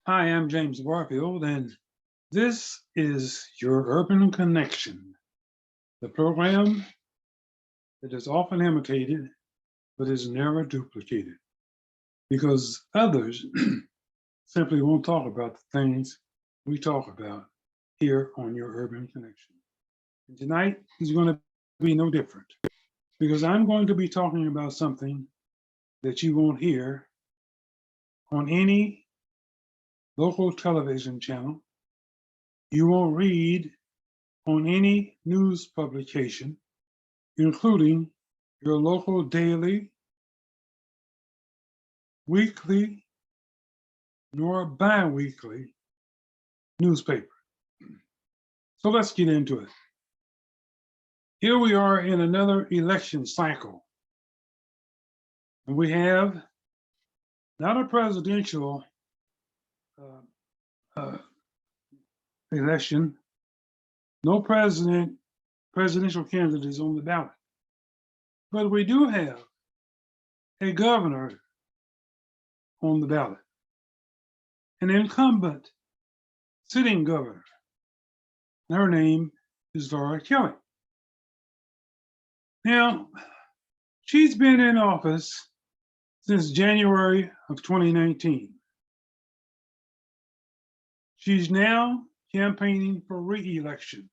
Hi, I'm James Warfield, and this is your Urban Connection, the program that is often imitated but is never duplicated because others simply won't talk about the things we talk about here on your Urban Connection. And tonight is going to be no different because I'm going to be talking about something that you won't hear on any local television channel. You won't read on any news publication, including your local daily, weekly, nor bi-weekly newspaper. So let's get into it. Here we are in another election cycle. And we have not a presidential uh, election, no presidential candidates on the ballot. But we do have a governor on the ballot, an incumbent sitting governor. Her name is Laura Kelly. Now, she's been in office since January of 2019. She's now campaigning for re-election.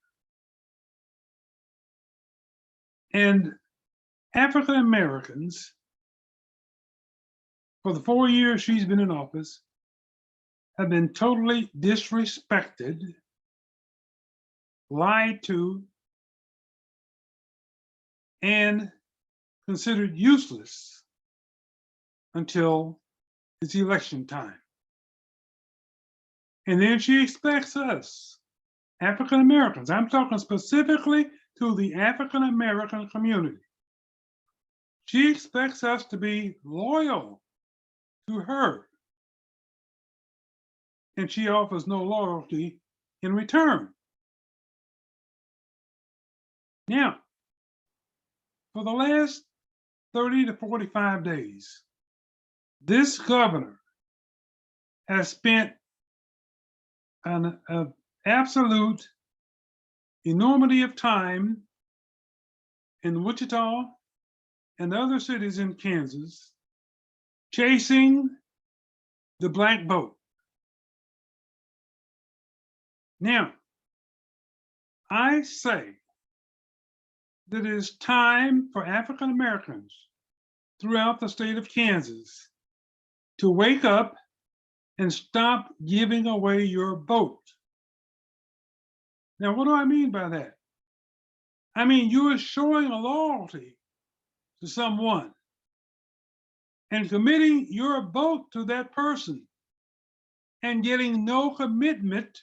And African Americans, for the 4 years she's been in office, have been totally disrespected, lied to, and considered useless until it's election time. And then she expects us, African Americans, I'm talking specifically to the African American community. She expects us to be loyal to her, and she offers no loyalty in return. Now, for the last 30 to 45 days, this governor has spent an absolute enormity of time in Wichita and other cities in Kansas chasing the black vote. Now, I say that it is time for African Americans throughout the state of Kansas to wake up and stop giving away your vote. Now, what do I mean by that? I mean, you are showing a loyalty to someone and committing your vote to that person and getting no commitment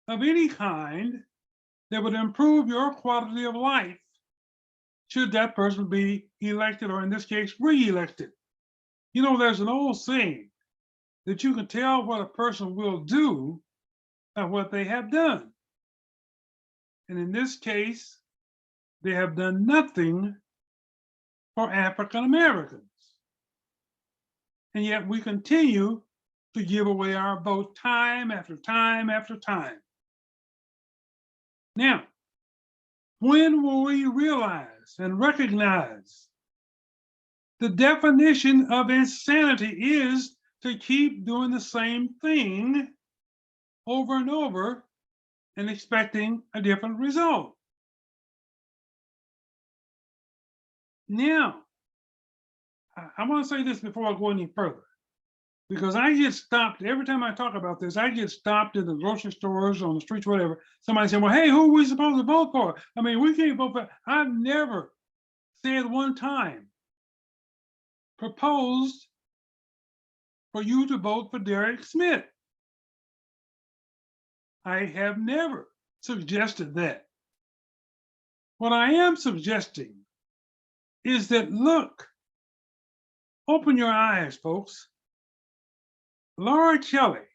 of any kind that would improve your quality of life should that person be elected, or in this case, re-elected. You know, there's an old saying that you can tell what a person will do by what they have done. And in this case, they have done nothing for African Americans. And yet we continue to give away our vote time after time after time. Now, when will we realize and recognize the definition of insanity is to keep doing the same thing over and over and expecting a different result? Now, I want to say this before I go any further, because I get stopped every time I talk about this. I get stopped in the grocery stores, on the streets, whatever. Somebody saying, well, hey, who are we supposed to vote for? I mean, we can't vote for. I've never said one time proposed for you to vote for Derek Smith. I have never suggested that. What I am suggesting is that, look, open your eyes, folks. Laura Kelly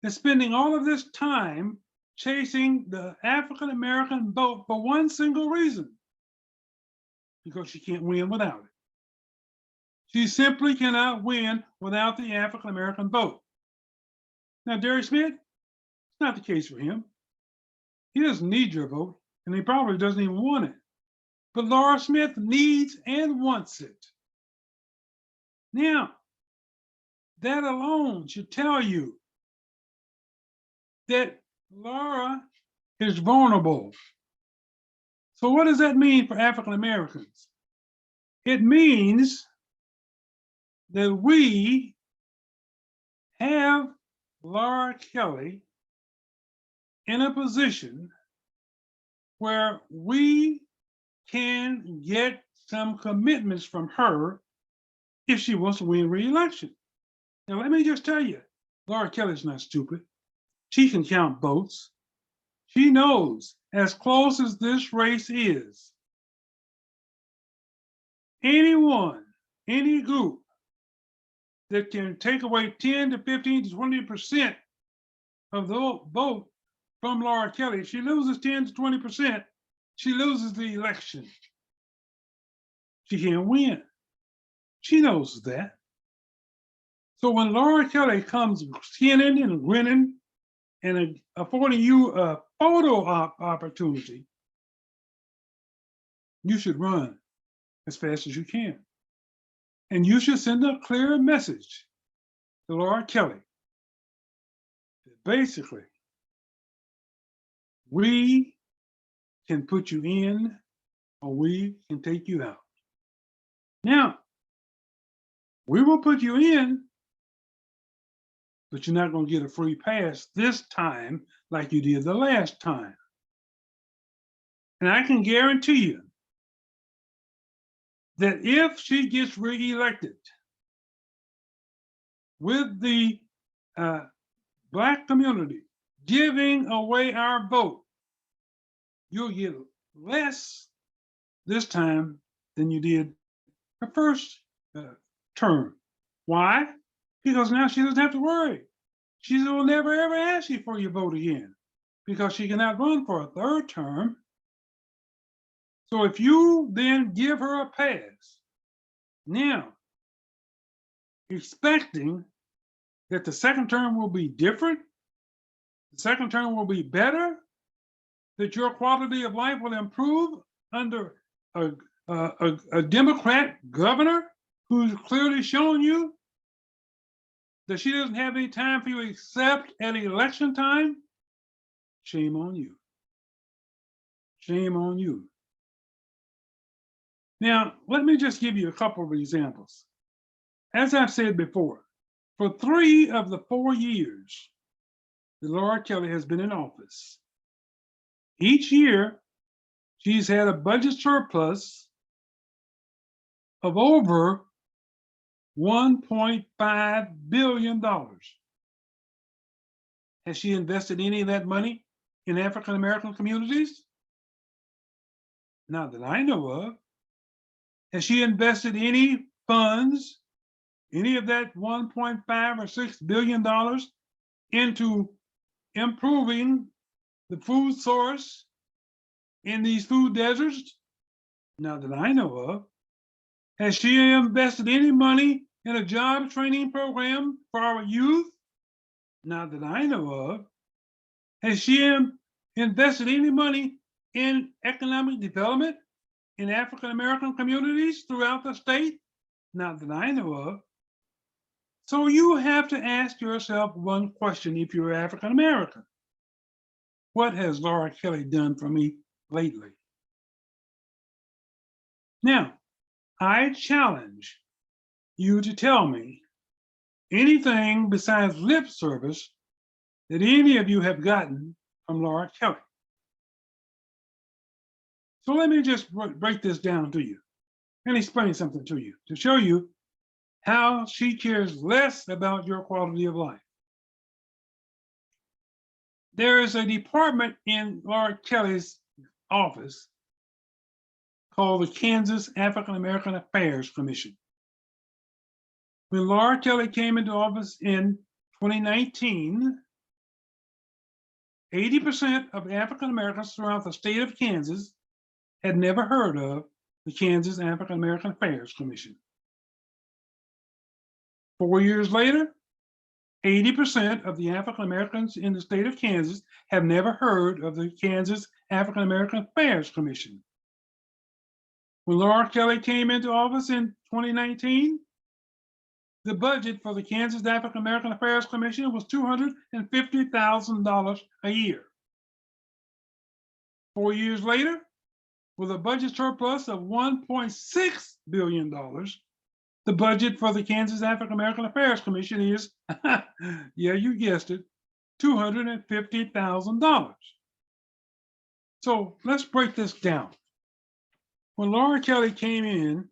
is spending all of this time chasing the African American vote for one single reason, because she can't win without it. She simply cannot win without the African American vote. Now, Derek Smith, it's not the case for him. He doesn't need your vote, and he probably doesn't even want it. But Laura Smith needs and wants it. Now, that alone should tell you that Laura is vulnerable. So what does that mean for African Americans? It means that we have Laura Kelly in a position where we can get some commitments from her if she wants to win re-election. Now, let me just tell you, Laura Kelly's not stupid. She can count votes. She knows, as close as this race is, anyone, any group that can take away 10 to 15 to 20% of the vote from Laura Kelly, if she loses 10 to 20%, she loses the election. She can't win. She knows that. So when Laura Kelly comes skinning and grinning and affording you a photo opportunity, you should run as fast as you can. And you should send a clear message to Laura Kelly that basically, we can put you in or we can take you out. Now, we will put you in, but you're not going to get a free pass this time like you did the last time. And I can guarantee you that if she gets reelected with the Black community giving away our vote, you'll get less this time than you did the first term. Why? Because now she doesn't have to worry. She will never ever ask you for your vote again because she cannot run for a third term. So if you then give her a pass, now expecting that the second term will be different, the second term will be better, that your quality of life will improve under a Democrat governor who's clearly shown you that she doesn't have any time for you except at election time, shame on you. Shame on you. Now, let me just give you a couple of examples. As I've said before, for 3 of the 4 years that Laura Kelly has been in office, each year she's had a budget surplus of over $1.5 billion. Has she invested any of that money in African American communities? Not that I know of. Has she invested any funds, any of that 1.5 or $6 billion into improving the food source in these food deserts? Not that I know of. Has she invested any money in a job training program for our youth? Not that I know of. Has she invested any money in economic development in African American communities throughout the state? Not that I know of. So you have to ask yourself one question if you're African American. What has Laura Kelly done for me lately? Now, I challenge you to tell me anything besides lip service that any of you have gotten from Laura Kelly. So let me just break this down to you and explain something to you to show you how she cares less about your quality of life. There is a department in Laura Kelly's office called the Kansas African American Affairs Commission. When Laura Kelly came into office in 2019, 80% of African Americans throughout the state of Kansas had never heard of the Kansas African American Affairs Commission. 4 years later, 80% of the African Americans in the state of Kansas have never heard of the Kansas African American Affairs Commission. When Laura Kelly came into office in 2019, the budget for the Kansas African American Affairs Commission was $250,000 a year. 4 years later, with a budget surplus of $1.6 billion, the budget for the Kansas African American Affairs Commission is, yeah, you guessed it, $250,000. So let's break this down. When Laura Kelly came in,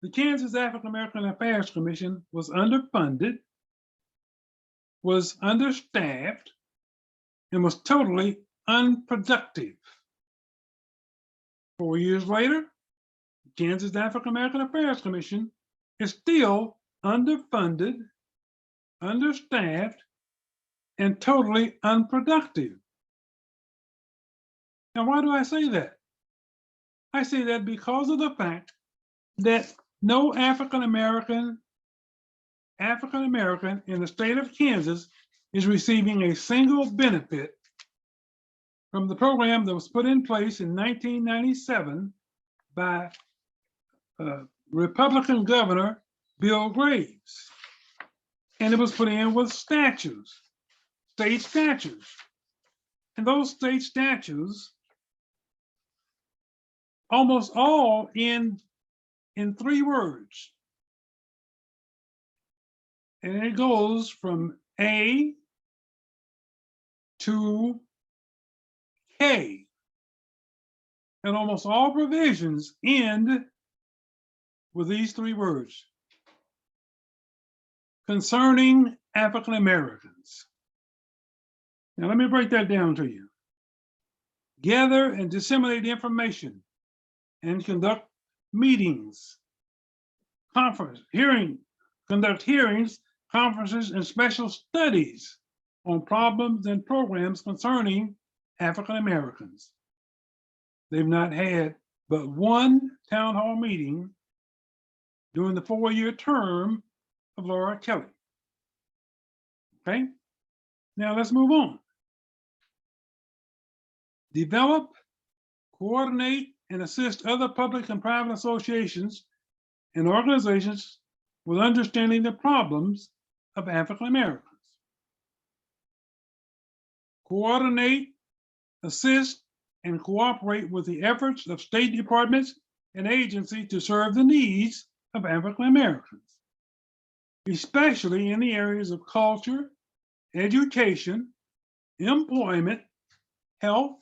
the Kansas African American Affairs Commission was underfunded, was understaffed, and was totally unproductive. 4 years later, the Kansas African American Affairs Commission is still underfunded, understaffed, and totally unproductive. Now, why do I say that? I say that because of the fact that no African American in the state of Kansas is receiving a single benefit from the program that was put in place in 1997 by Republican Governor Bill Graves. And it was put in with statutes, state statutes. And those state statutes, almost all end in 3 words. And it goes from A to K. And almost all provisions end with these 3 words: concerning African Americans. Now, let me break that down to you. Gather and disseminate information and conduct meetings, conduct hearings, conferences, and special studies on problems and programs concerning African Americans. They've not had but one town hall meeting during the 4-year term of Laura Kelly. Okay, now let's move on. Develop, coordinate, and assist other public and private associations and organizations with understanding the problems of African Americans. Coordinate, assist, and cooperate with the efforts of state departments and agencies to serve the needs of African Americans, especially in the areas of culture, education, employment, health,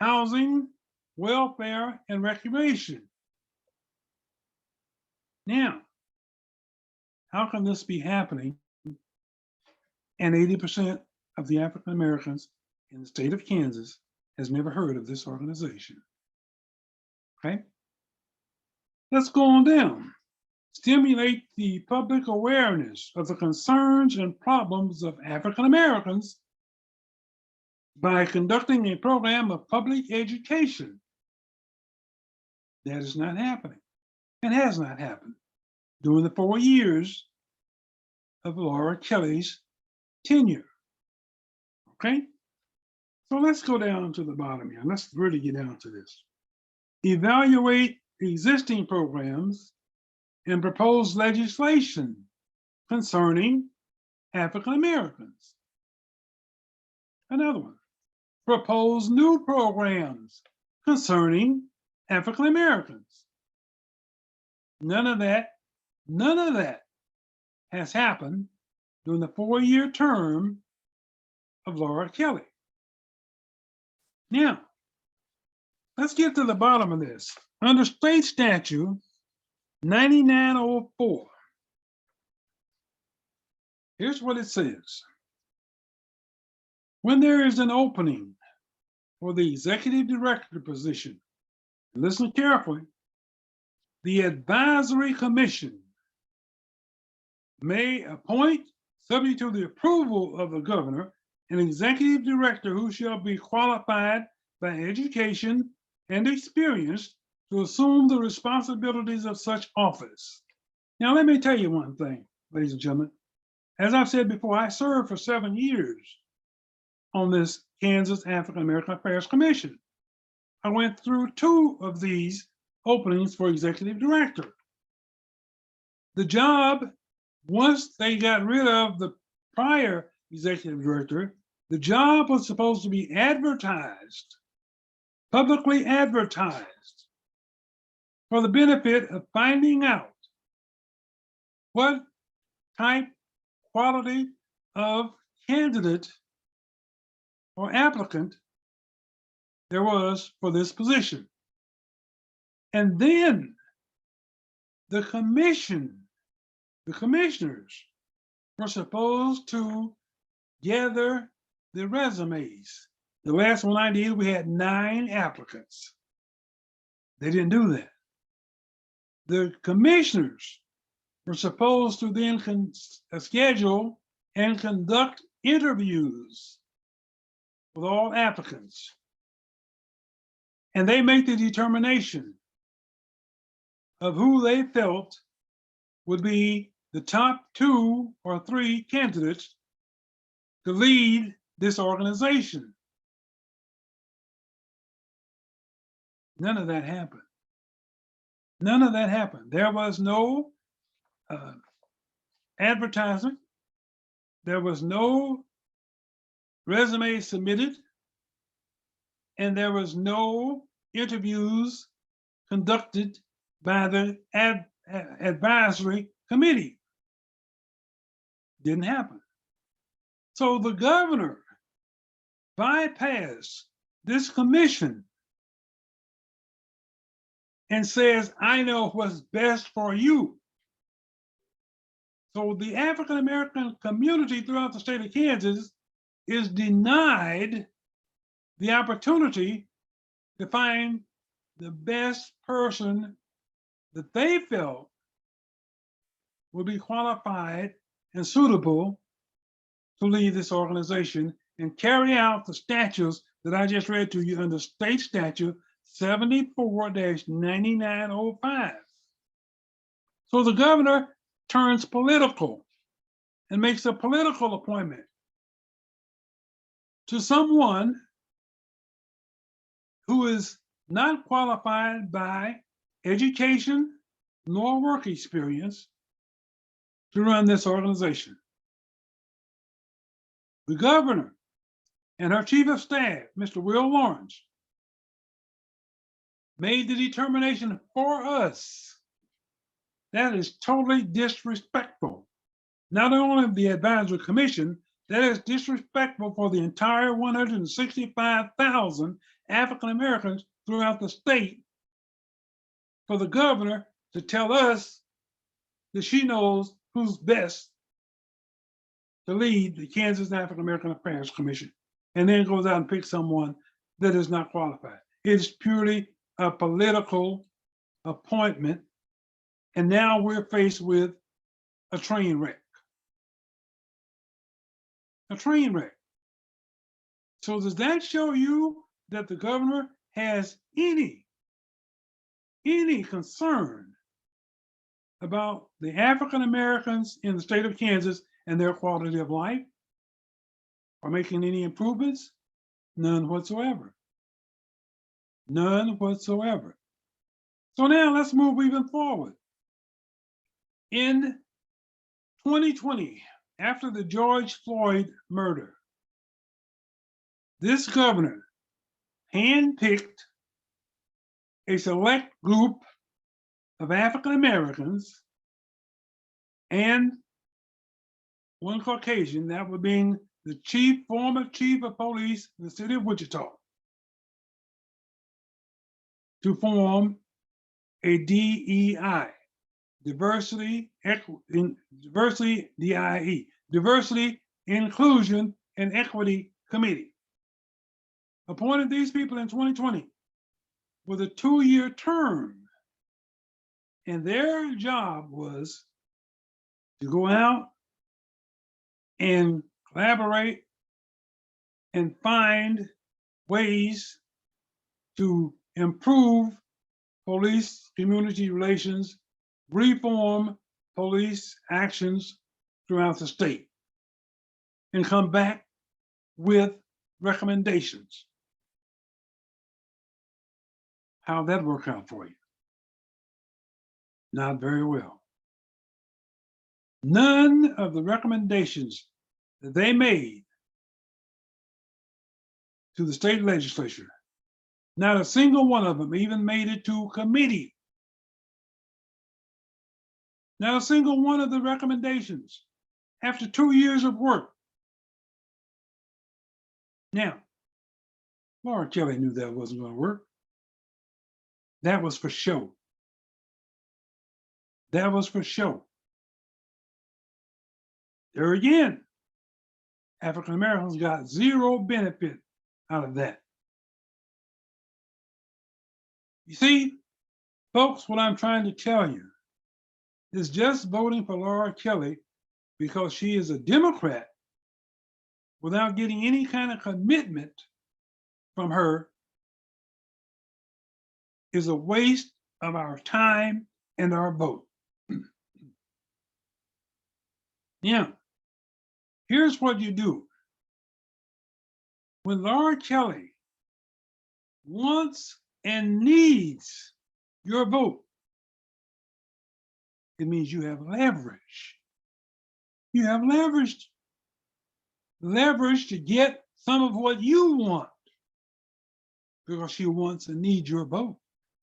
housing, welfare, and recreation. Now, how can this be happening? And 80% of the African Americans in the state of Kansas has never heard of this organization. Okay, let's go on down. Stimulate the public awareness of the concerns and problems of African Americans by conducting a program of public education. That is not happening and has not happened during the 4 years of Laura Kelly's tenure. Okay, so let's go down to the bottom here. Let's really get down to this. Evaluate existing programs and propose legislation concerning African Americans. Another one, propose new programs concerning African Americans. None of that has happened during the 4-year term of Laura Kelly. Now, let's get to the bottom of this. Under state statute 9904, here's what it says. When there is an opening for the executive director position, listen carefully, the advisory commission may appoint, subject to the approval of the governor, an executive director who shall be qualified by education and experience to assume the responsibilities of such office. Now, let me tell you one thing, ladies and gentlemen. As I've said before, I served for 7 years on this Kansas African American Affairs Commission. I went through 2 of these openings for executive director. The job, once they got rid of the prior executive director, the job was supposed to be advertised, publicly advertised, for the benefit of finding out what type, quality of candidate or applicant there was for this position. And then the commissioners were supposed to gather the resumes. The last one I did, we had 9 applicants. They didn't do that. The commissioners were supposed to then schedule and conduct interviews with all applicants. And they make the determination of who they felt would be the top 2 or 3 candidates to lead this organization. None of that happened. None of that happened. There was no advertisement. There was no resume submitted. And there was no interviews conducted by the advisory committee. Didn't happen. So the governor bypassed this commission and says, I know what's best for you. So the African American community throughout the state of Kansas is denied the opportunity to find the best person that they felt would be qualified and suitable to lead this organization and carry out the statutes that I just read to you under State Statute 74-9905. So the governor turns political and makes a political appointment to someone who is not qualified by education nor work experience to run this organization. The governor and her chief of staff, Mr. Will Lawrence, made the determination for us. That is totally disrespectful. Not only of the advisory commission, that is disrespectful for the entire 165,000 African Americans throughout the state, for the governor to tell us that she knows who's best to lead the Kansas African American Affairs Commission, and then goes out and picks someone that is not qualified. It's purely a political appointment, and now we're faced with a train wreck. A train wreck. So does that show you that the governor has any concern about the African Americans in the state of Kansas and their quality of life, or making any improvements? None whatsoever. None whatsoever. So now let's move even forward. In 2020, after the George Floyd murder, this governor handpicked a select group of African Americans and one Caucasian, that would be the former chief of police in the city of Wichita, to form a DEI, diversity, DIE, diversity, inclusion, and equity committee. Appointed these people in 2020 with a 2-year term. And their job was to go out and collaborate and find ways to improve police community relations, reform police actions, throughout the state and come back with recommendations. How'd that work out for you? Not very well. None of the recommendations that they made to the state legislature, not a single one of them even made it to committee. Not a single one of the recommendations after 2 years of work. Now, Laura Kelly knew that wasn't going to work. That was for show. That was for show. There again, African Americans got zero benefit out of that. You see, folks, what I'm trying to tell you is just voting for Laura Kelly because she is a Democrat without getting any kind of commitment from her is a waste of our time and our vote. Yeah, here's what you do. When Laura Kelly wants and needs your vote, it means you have leverage. You have leverage to get some of what you want because she wants and needs your vote.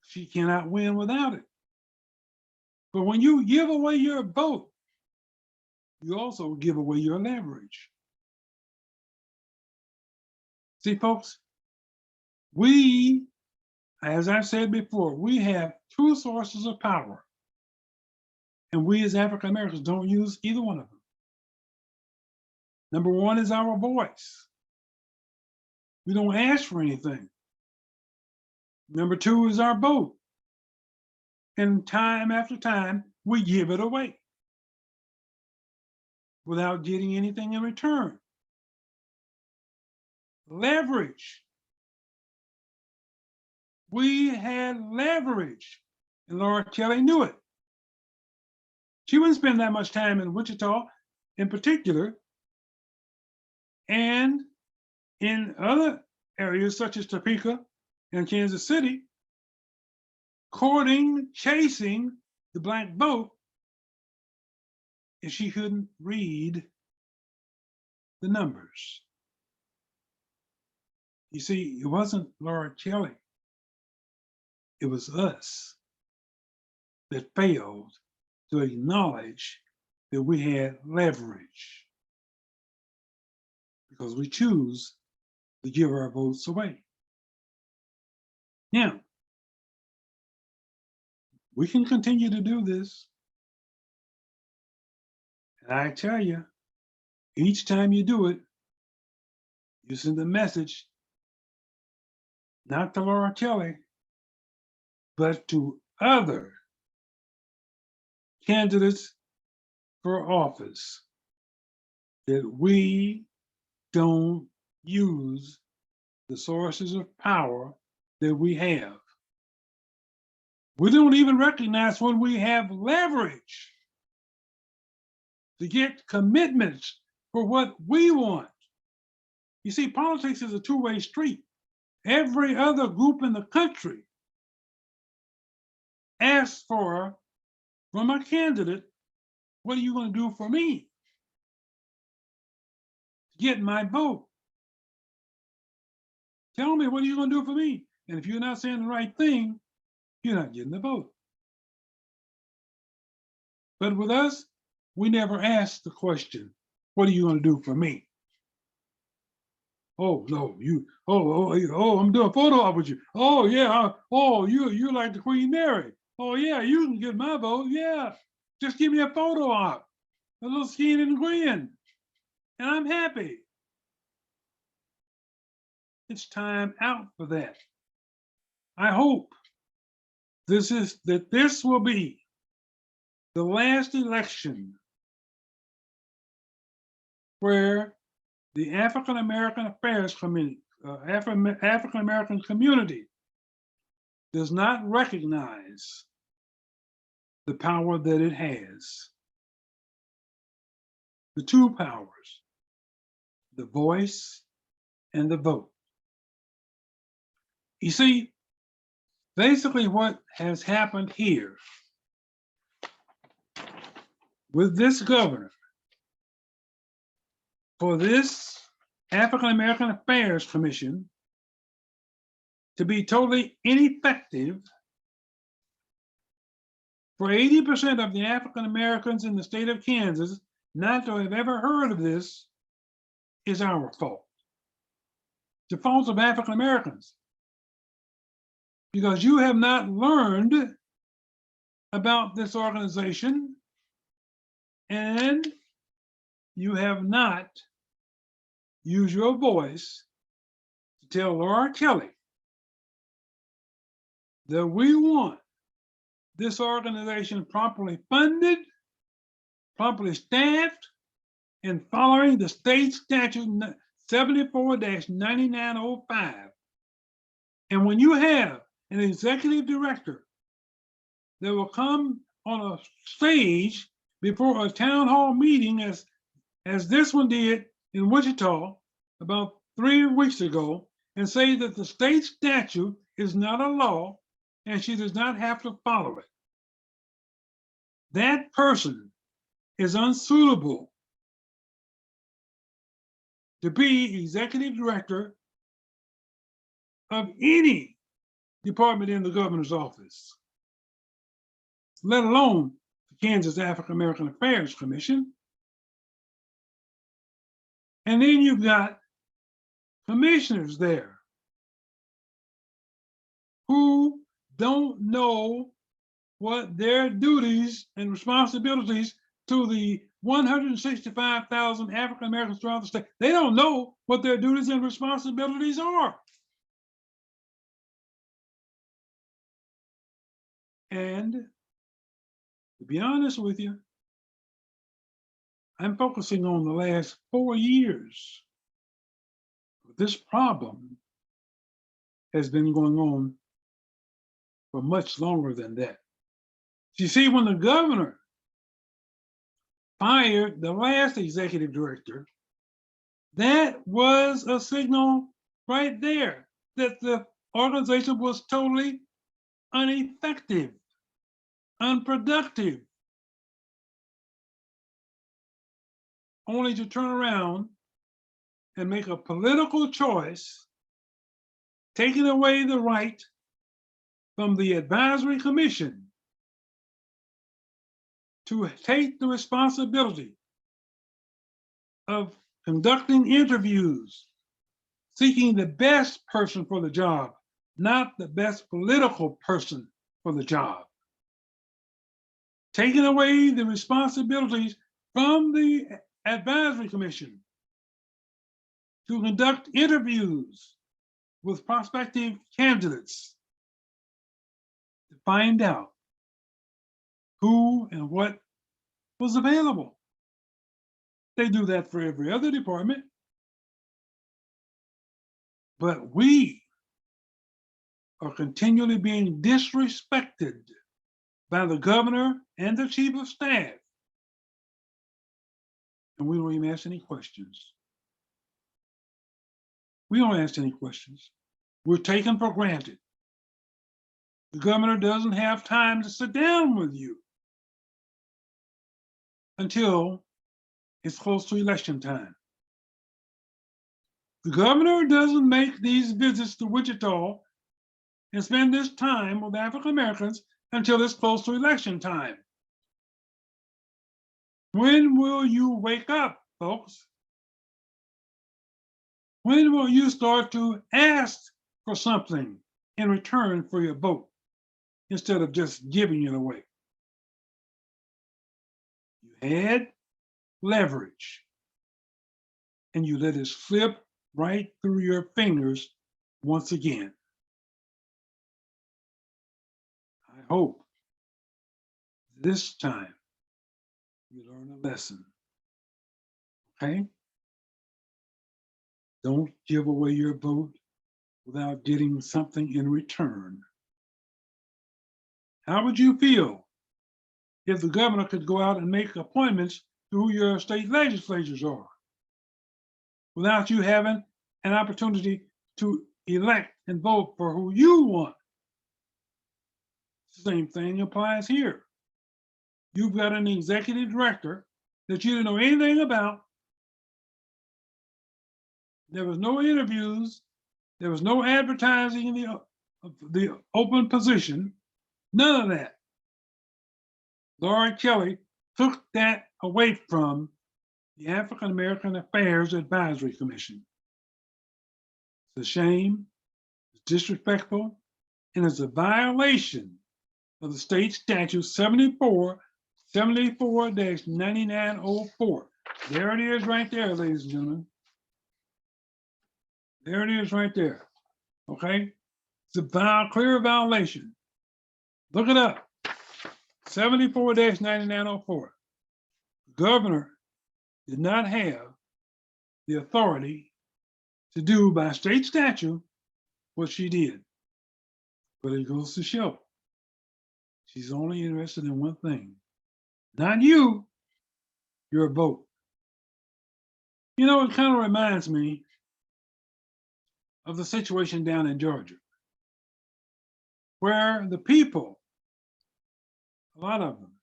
She cannot win without it. But when you give away your vote, you also give away your leverage. See, folks, we, as I've said before, we have two sources of power. And we as African Americans don't use either one of them. Number one is our voice. We don't ask for anything. Number two is our vote. And time after time, we give it away without getting anything in return. Leverage. We had leverage, and Laura Kelly knew it. She wouldn't spend that much time in Wichita in particular, and in other areas such as Topeka and Kansas City, courting, chasing the Black vote if she couldn't read the numbers. You see, it wasn't Laura Kelly. It was us that failed to acknowledge that we had leverage because we choose to give our votes away. Now, we can continue to do this. And I tell you, each time you do it, you send a message, not to Laura Kelly, but to other candidates for office, that we don't use the sources of power that we have. We don't even recognize when we have leverage to get commitments for what we want. You see, politics is a two-way street. Every other group in the country asks for, from a candidate, what are you going to do for me to get my vote? Tell me, what are you going to do for me? And if you're not saying the right thing, you're not getting the vote. But with us, we never ask the question, what are you going to do for me? Oh, no, I'm doing a photo op with you. Oh, yeah, you're like the Queen Mary. Oh, yeah, you can get my vote, yeah. Just give me a photo op, a little skin and grin, and I'm happy. It's time out for that. I hope this will be the last election where the African American Affairs Committee, African American community does not recognize the power that it has. the two powers, the voice and the vote. You see, basically what has happened here with this governor, for this African American Affairs Commission to be totally ineffective, for 80% of the African Americans in the state of Kansas not to have ever heard of this, is our fault. The fault of African Americans, because you have not learned about this organization and you have not used your voice to tell Laura Kelly that we want this organization properly funded, properly staffed, and following the state statute 74-9905. And when you have an executive director that will come on a stage before a town hall meeting, as this one did in Wichita about 3 weeks ago, and say that the state statute is not a law and she does not have to follow it, that person is unsuitable to be executive director of any department in the governor's office, let alone the Kansas African American Affairs Commission. And then you've got commissioners there who don't know what their duties and responsibilities to the 165,000 African Americans throughout the state. They don't know what their duties and responsibilities are. And to be honest with you, I'm focusing on the last 4 years. This problem has been going on for much longer than that. You see, when the governor fired the last executive director, that was a signal right there that the organization was totally ineffective, unproductive, only to turn around and make a political choice, taking away the right from the advisory commission to take the responsibility of conducting interviews, seeking the best person for the job, not the best political person for the job. Taking away the responsibilities from the advisory commission to conduct interviews with prospective candidates to find out who and what was available. They do that for every other department. But we are continually being disrespected by the governor and the chief of staff. And we don't even ask any questions. We don't ask any questions. We're taken for granted. The governor doesn't have time to sit down with you until it's close to election time. The governor doesn't make these visits to Wichita and spend this time with African Americans until it's close to election time. When will you wake up, folks? When will you start to ask for something in return for your vote instead of just giving it away? You had leverage and you let it slip right through your fingers once again. I hope this time you learn a lesson, okay? Don't give away your vote without getting something in return. How would you feel if the governor could go out and make appointments who your state legislatures are without you having an opportunity to elect and vote for who you want. Same thing applies here. You've got an executive director that you didn't know anything about. There was no interviews. There was no advertising in the open position. None of that. Laura Kelly took that away from the African American Affairs Advisory Commission. It's a shame, it's disrespectful, and it's a violation of the state statute 74-9904. There it is right there, ladies and gentlemen. There it is right there. Okay? It's a clear violation. Look it up. 74-9904. The governor did not have the authority to do by state statute what she did. But it goes to show she's only interested in one thing. Not you, your vote. You know, it kind of reminds me of the situation down in Georgia, where the people, a lot of them,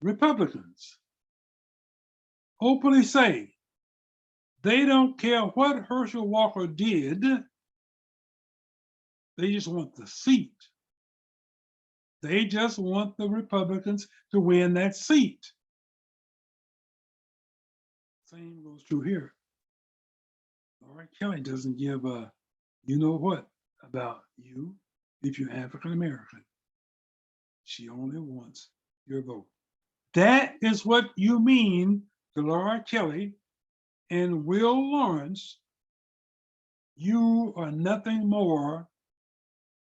Republicans, openly say they don't care what Herschel Walker did. They just want the seat. They just want the Republicans to win that seat. Same goes true here. Laura Kelly doesn't give a you know what about you if you're African American. She only wants your vote. That is what you mean to Laura Kelly and Will Lawrence. You are nothing more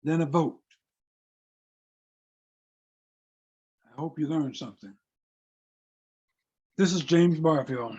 than a vote. I hope you learned something. This is James Barfield.